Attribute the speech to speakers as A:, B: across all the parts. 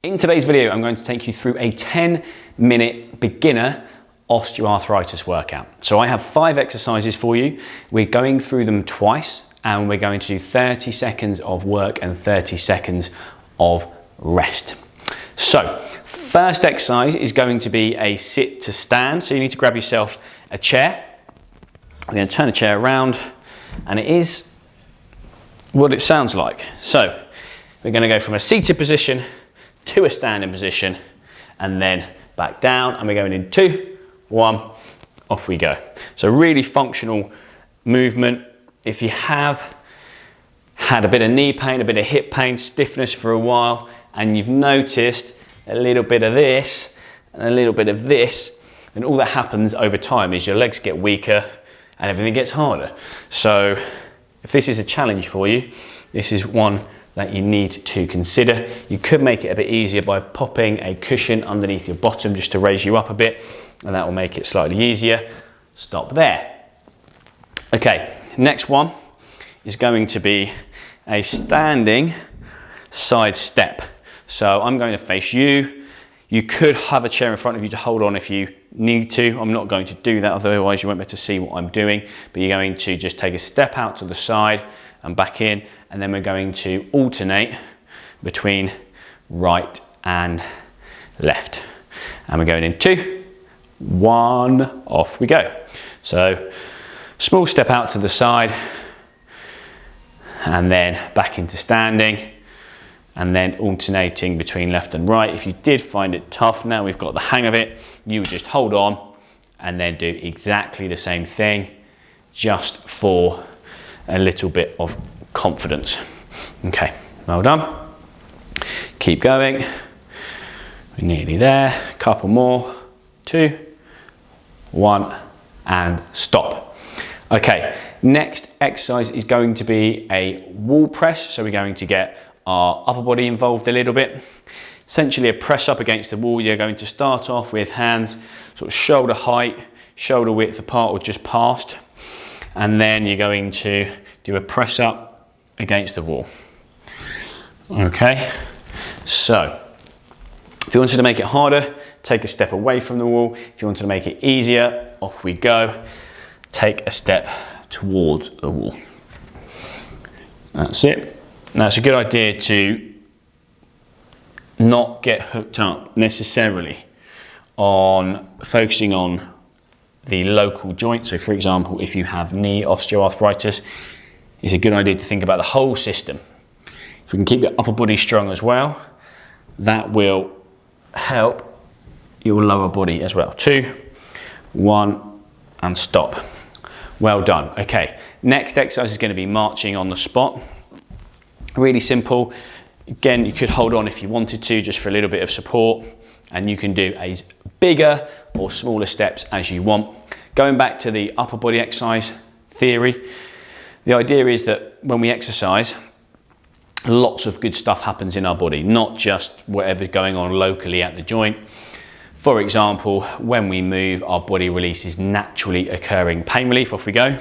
A: In today's video, I'm going to take you through a 10-minute beginner osteoarthritis workout. So I have 5 exercises for you. We're going through them twice and we're going to do 30 seconds of work and 30 seconds of rest. So first exercise is going to be a sit to stand. So you need to grab yourself a chair. I'm going to turn the chair around and it is what it sounds like. So we're going to go from a seated position to a standing position and then back down, and we're going in 2, 1, off we go. So really functional movement. If you have had a bit of knee pain, a bit of hip pain, stiffness for a while, and you've noticed a little bit of this and a little bit of this, then all that happens over time is your legs get weaker and everything gets harder. So if this is a challenge for you, this is one that you need to consider. You could make it a bit easier by popping a cushion underneath your bottom just to raise you up a bit, and that will make it slightly easier. Stop there. Okay, next one is going to be a standing side step. So I'm going to face you. You could have a chair in front of you to hold on if you need to. I'm not going to do that, otherwise you won't be able to see what I'm doing, but you're going to just take a step out to the side and back in, and then we're going to alternate between right and left. And we're going in 2, 1, off we go. So small step out to the side and then back into standing, and then alternating between left and right. If you did find it tough, now we've got the hang of it, you would just hold on and then do exactly the same thing, just for a little bit of confidence. Okay, well done. Keep going. We're nearly there. A couple more. 2, 1, and stop. Okay, next exercise is going to be a wall press. So we're going to get our upper body involved a little bit. Essentially a press up against the wall. You're going to start off with hands sort of shoulder height, shoulder width apart or just past. And then you're going to do a press up against the wall. Okay, so if you wanted to make it harder, take a step away from the wall. If you wanted to make it easier, off we go. Take a step towards the wall. That's it. Now it's a good idea to not get hooked up necessarily on focusing on the local joint. So for example, if you have knee osteoarthritis, it's a good idea to think about the whole system. If we can keep your upper body strong as well, that will help your lower body as well. 2, 1, and stop. Well done. Okay, next exercise is going to be marching on the spot. Really simple. Again, you could hold on if you wanted to, just for a little bit of support, and you can do as bigger or smaller steps as you want. Going back to the upper body exercise theory, the idea is that when we exercise, lots of good stuff happens in our body, not just whatever's going on locally at the joint. For example, when we move, our body releases naturally occurring pain relief. Off we go.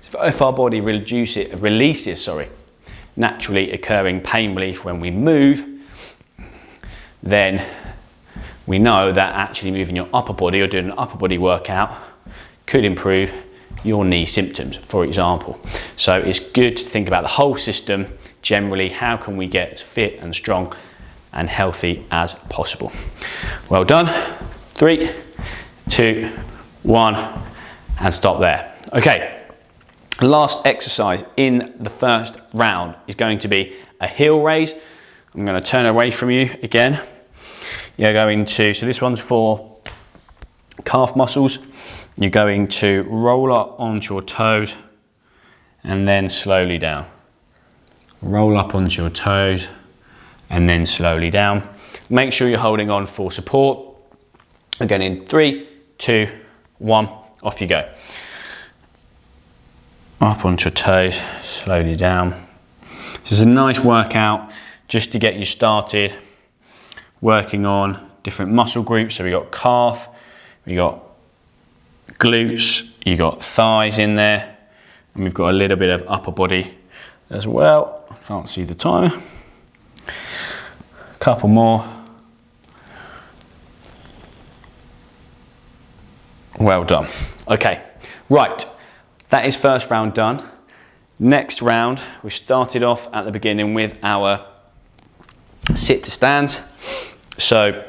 A: If our body releases naturally occurring pain relief when we move, then we know that actually moving your upper body or doing an upper body workout could improve your knee symptoms, for example. So it's good to think about the whole system generally. How can we get as fit and strong and healthy as possible? Well done. 3, 2, 1, and stop there. Okay. Last exercise in the first round is going to be a heel raise. I'm going to turn away from you again. You're going to, so this one's for calf muscles. You're going to roll up onto your toes and then slowly down. Roll up onto your toes and then slowly down. Make sure you're holding on for support. Again in 3, 2, 1, off you go. Up onto your toes, slowly down. This is a nice workout just to get you started working on different muscle groups. So we got calf, we got glutes, you got thighs in there, and we've got a little bit of upper body as well. I can't see the timer. A couple more. Well done. Okay, right, that is first round done. Next round, we started off at the beginning with our sit to stands. So,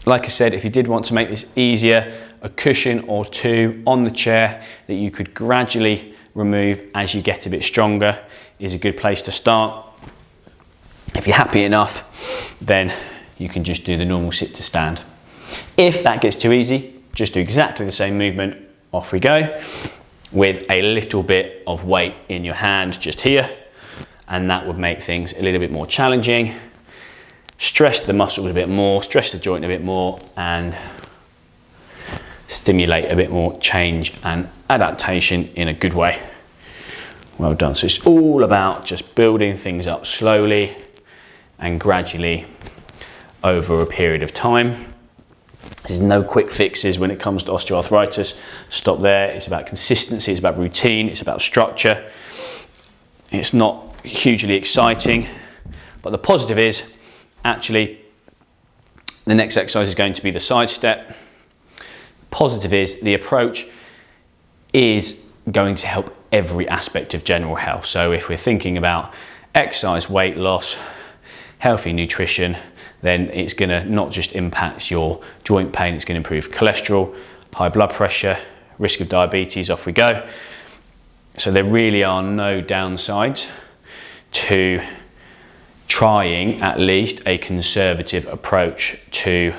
A: like I said, if you did want to make this easier, a cushion or two on the chair that you could gradually remove as you get a bit stronger is a good place to start. If you're happy enough, then you can just do the normal sit to stand. If that gets too easy, just do exactly the same movement, off we go, with a little bit of weight in your hand just here, and that would make things a little bit more challenging, stress the muscles a bit more, stress the joint a bit more, and stimulate a bit more change and adaptation in a good way. Well done. So it's all about just building things up slowly and gradually over a period of time. There's no quick fixes when it comes to osteoarthritis. Stop there. It's about consistency, it's about routine, it's about structure. It's not hugely exciting, but the positive is actually the next exercise is going to be the side step. Positive is the approach is going to help every aspect of general health. So if we're thinking about exercise, weight loss, healthy nutrition, then it's going to not just impact your joint pain, it's going to improve cholesterol, high blood pressure, risk of diabetes, off we go. So there really are no downsides to trying at least a conservative approach to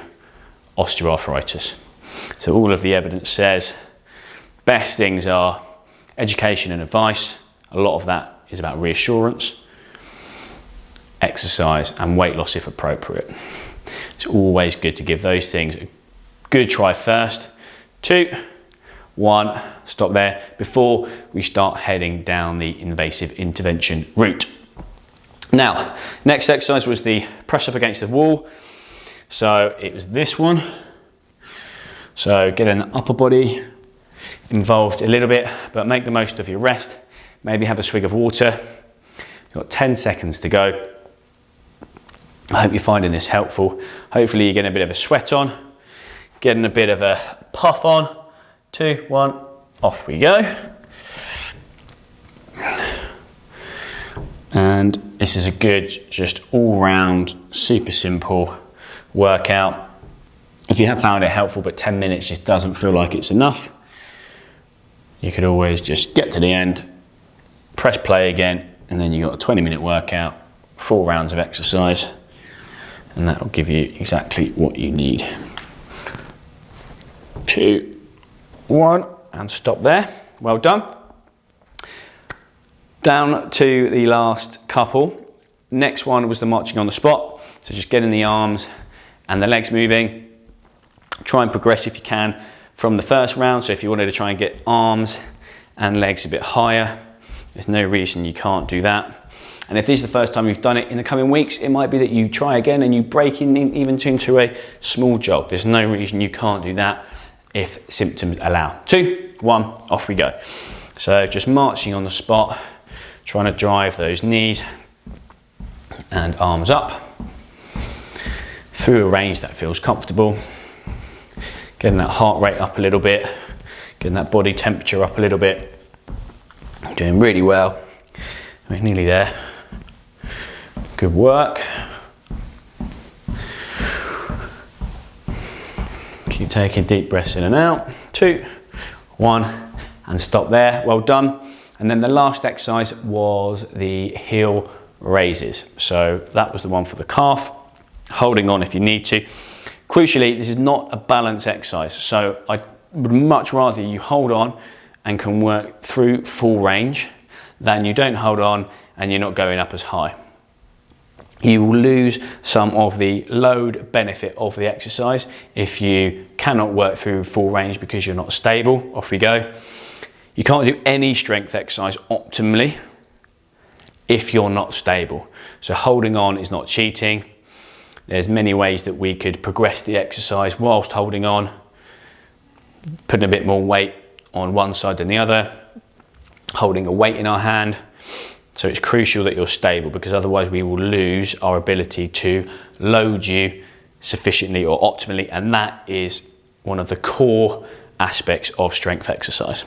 A: osteoarthritis. So all of the evidence says best things are education and advice. A lot of that is about reassurance, exercise and weight loss if appropriate. It's always good to give those things a good try first. 2, 1, stop there before we start heading down the invasive intervention route. Now, next exercise was the press up against the wall. So it was this one. So getting the upper body involved a little bit, but make the most of your rest. Maybe have a swig of water. You've got 10 seconds to go. I hope you're finding this helpful. Hopefully you're getting a bit of a sweat on, getting a bit of a puff on. 2, 1, off we go. And this is a good, just all round, super simple workout. If you have found it helpful, but 10 minutes just doesn't feel like it's enough, you could always just get to the end, press play again, and then you've got a 20-minute workout, 4 rounds of exercise, and that will give you exactly what you need. 2, 1, and stop there. Well done. Down to the last couple. Next one was the marching on the spot. So just getting the arms and the legs moving. Try and progress if you can from the first round. So if you wanted to try and get arms and legs a bit higher, there's no reason you can't do that. And if this is the first time you've done it in the coming weeks, it might be that you try again and you break in even into a small jog. There's no reason you can't do that if symptoms allow. 2, 1, off we go. So just marching on the spot, trying to drive those knees and arms up through a range that feels comfortable. Getting that heart rate up a little bit, getting that body temperature up a little bit. You're doing really well. We're nearly there. Good work. Keep taking deep breaths in and out. 2, 1, and stop there. Well done. And then the last exercise was the heel raises. So that was the one for the calf. Holding on if you need to. Crucially, this is not a balance exercise. So I would much rather you hold on and can work through full range than you don't hold on and you're not going up as high. You will lose some of the load benefit of the exercise if you cannot work through full range because you're not stable. Off we go. You can't do any strength exercise optimally if you're not stable. So holding on is not cheating. There's many ways that we could progress the exercise whilst holding on, putting a bit more weight on one side than the other, holding a weight in our hand. So it's crucial that you're stable because otherwise we will lose our ability to load you sufficiently or optimally, and that is one of the core aspects of strength exercise.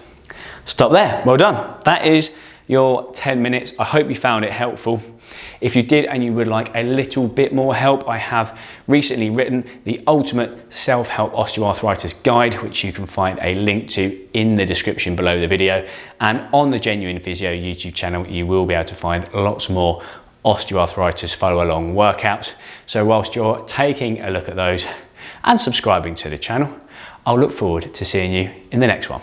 A: Stop there, well done. That is your 10 minutes. I hope you found it helpful. If you did and you would like a little bit more help, I have recently written the Ultimate Self-Help Osteoarthritis Guide, which you can find a link to in the description below the video. And on the Genuine Physio YouTube channel, you will be able to find lots more osteoarthritis follow along workouts. So whilst you're taking a look at those and subscribing to the channel, I'll look forward to seeing you in the next one.